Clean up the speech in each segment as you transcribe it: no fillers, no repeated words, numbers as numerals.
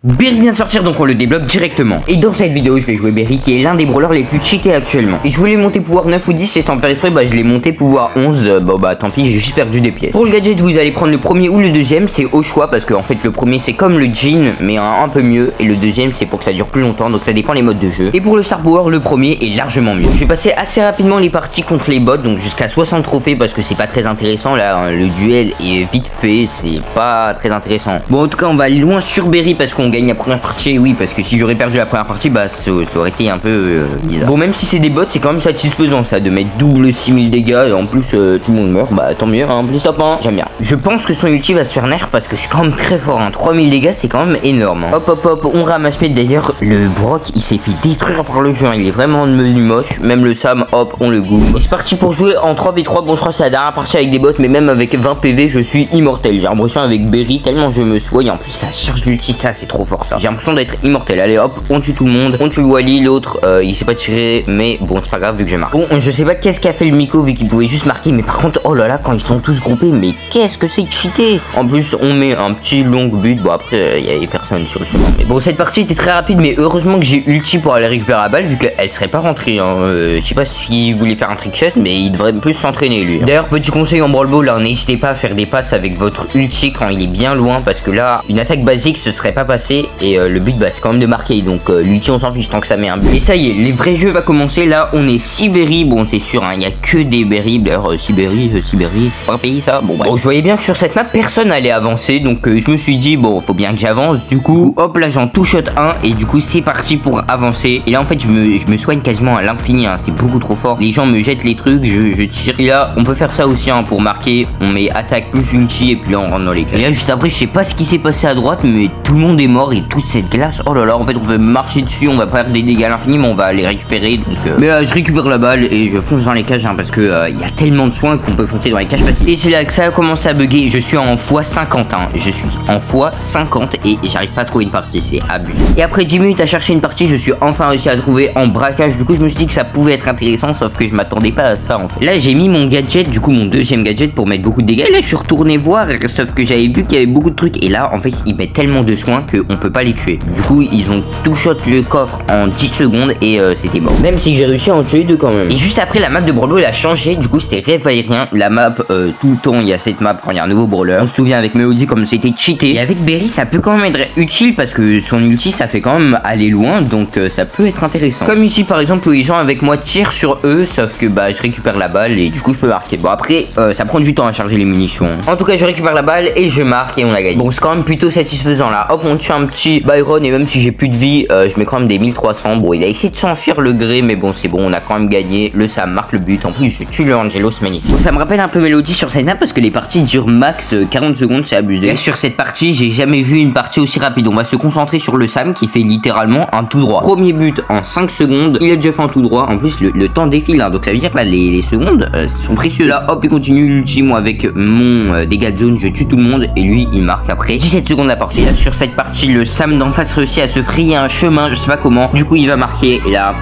Berry vient de sortir, donc on le débloque directement. Et dans cette vidéo je vais jouer Berry, qui est l'un des brawlers les plus cheatés actuellement. Et je voulais monter pouvoir 9 ou 10 et sans faire exprès je l'ai monté pouvoir 11. Tant pis, j'ai juste perdu des pièces. Pour le gadget vous allez prendre le premier ou le deuxième, c'est au choix, parce que en fait le premier c'est comme le jean mais un peu mieux, et le deuxième c'est pour que ça dure plus longtemps, donc ça dépend les modes de jeu. Et pour le star power, le premier est largement mieux. Je vais passer assez rapidement les parties contre les bots, donc jusqu'à 60 trophées, parce que c'est pas très intéressant là, hein, le duel est vite fait, c'est pas très intéressant. Bon en tout cas on va aller loin sur Berry parce qu'on gagne la première partie, oui, parce que si j'aurais perdu la première partie ça aurait été un peu bizarre. Bon, même si c'est des bots, c'est quand même satisfaisant ça de mettre double 6000 dégâts et en plus tout le monde meurt, tant mieux, hein, plus top, hein, j'aime bien. Je pense que son ulti va se faire nerf parce que c'est quand même très fort, hein. 3000 dégâts c'est quand même énorme, hein. Hop, on ramasse. Mais d'ailleurs le Brock il s'est fait détruire par le jeu, hein. Il est vraiment devenu moche, même le Sam, hop, on le goûte. C'est parti pour jouer en 3v3, bon je crois que c'est la dernière partie avec des bots, mais même avec 20 PV je suis immortel. J'ai l'impression avec Berry, tellement je me soigne, en plus ça charge l'ulti, ça c'est trop fort ça. J'ai l'impression d'être immortel. Allez hop, on tue tout le monde, on tue Wally, l'autre il sait pas tirer, mais bon c'est pas grave vu que je marque. Bon, je sais pas qu'est-ce qu'a fait le Miko vu qu'il pouvait juste marquer, mais par contre oh là là, quand ils sont tous groupés, mais qu'est-ce que c'est cheaté. En plus on met un petit long but, bon après il y avait personne sur le chemin, mais bon cette partie était très rapide, mais heureusement que j'ai ulti pour aller récupérer la balle vu qu'elle serait pas rentrée, hein. Je sais pas s'il voulait faire un trickshot, mais il devrait plus s'entraîner lui. D'ailleurs petit conseil en Brawl Ball, là n'hésitez pas à faire des passes avec votre ulti quand il est bien loin, parce que là une attaque basique ce serait pas passé, et le but c'est quand même de marquer, donc l'ulti on s'en fiche tant que ça met un but. Et ça y est, les vrais jeux va commencer. Là on est Sibérie, bon c'est sûr, il y a que des Berry. D'ailleurs Sibérie c'est pas un pays ça. Bon, je voyais bien que sur cette map personne allait avancer, donc je me suis dit bon faut bien que j'avance. Du coup hop là j'en touche un, et du coup c'est parti pour avancer. Et là en fait je me soigne quasiment à l'infini, hein. C'est beaucoup trop fort. Les gens me jettent les trucs, je tire. Et là on peut faire ça aussi, hein, pour marquer. On met attaque plus ulti et puis là on rentre dans les cages. Et là juste après je sais pas ce qui s'est passé à droite, mais tout le monde est mort et toute cette glace, oh là là, en fait on peut marcher dessus, on va pas faire des dégâts à l'infini, mais on va les récupérer. Donc mais là je récupère la balle et je fonce dans les cages, hein, parce que il y a tellement de soins qu'on peut foncer dans les cages faciles. Et c'est là que ça a commencé à bugger. Je suis en x50, hein. Je suis en x50 et j'arrive pas à trouver une partie, c'est abusé. Et après 10 minutes à chercher une partie, je suis enfin réussi à trouver en braquage. Du coup je me suis dit que ça pouvait être intéressant, sauf que je m'attendais pas à ça en fait. Là j'ai mis mon gadget, du coup mon deuxième gadget pour mettre beaucoup de dégâts. Et là je suis retourné voir, sauf que j'avais vu qu'il y avait beaucoup de trucs, et là en fait ils mettent tellement de soins qu'on peut pas les tuer. Du coup ils ont tout shot le coffre en 10 secondes et c'était mort. Même si j'ai réussi à en tuer deux quand même. Et juste après la map de Brawl Ball a changé, du coup c'était rêve aérien. La map tout le temps il y a cette map quand il y a un nouveau brawler. On se souvient avec Melody comme c'était cheaté. Et avec Berry ça peut quand même être utile parce que son ulti ça fait quand même aller loin, donc ça peut être intéressant. Comme ici par exemple où les gens avec moi tirent sur eux, sauf que je récupère la balle et du coup je peux marquer. Bon après ça prend du temps à charger les munitions. En tout cas je récupère la balle et je marque et on a gagné. Bon c'est quand même plutôt satisfaisant là. Hop on tue un petit Byron, et même si j'ai plus de vie je mets quand même des 1300. Bon il a essayé de s'enfuir le gré, mais bon c'est bon, on a quand même gagné. Le Sam marque le but, en plus je tue le Angelo, c'est magnifique. Bon, ça me rappelle un peu Melody sur cette map parce que les parties durent max 40 secondes, c'est abusé. Là, sur cette partie j'ai jamais vu une partie aussi rapide. On va se concentrer sur le Sam qui fait littéralement un tout droit. Premier but en 5 secondes, il a déjà fait un tout droit. En plus le temps défile, hein, donc ça veut dire que là les secondes sont précieuses. Là hop il continue l'ultime, moi avec mon dégâts de zone je tue tout le monde et lui il marque après 17 secondes la partie. Là sur cette partie le Sam d'en face réussit à se frayer un chemin, je sais pas comment, du coup il va marquer et là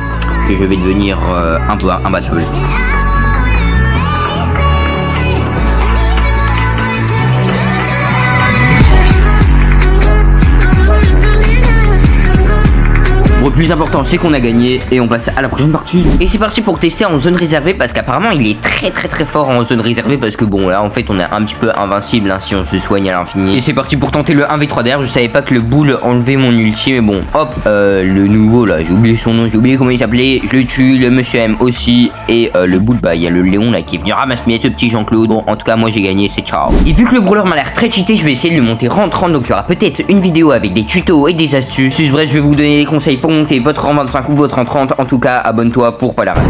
je vais devenir un peu imbattable. Bon, le plus important c'est qu'on a gagné et on passe à la prochaine partie. Et c'est parti pour tester en zone réservée, parce qu'apparemment il est très fort en zone réservée, parce que bon là en fait on est un petit peu invincible, hein, si on se soigne à l'infini. Et c'est parti pour tenter le 1v3 d'ailleurs. Je savais pas que le boule enlevait mon ulti, mais bon hop le nouveau là, j'ai oublié son nom, j'ai oublié comment il s'appelait, je le tue. Le monsieur M aussi, et le boule il y a le Léon là qui est venu ramasser ce petit Jean-Claude. Bon en tout cas moi j'ai gagné, c'est ciao. Et vu que le brawler m'a l'air très cheaté, je vais essayer de le monter rang 30, donc il y aura peut-être une vidéo avec des tutos et des astuces. Bref je vais vous donner des conseils pour monter votre rang 25 ou votre rang 30. En tout cas abonne-toi pour pas la rater.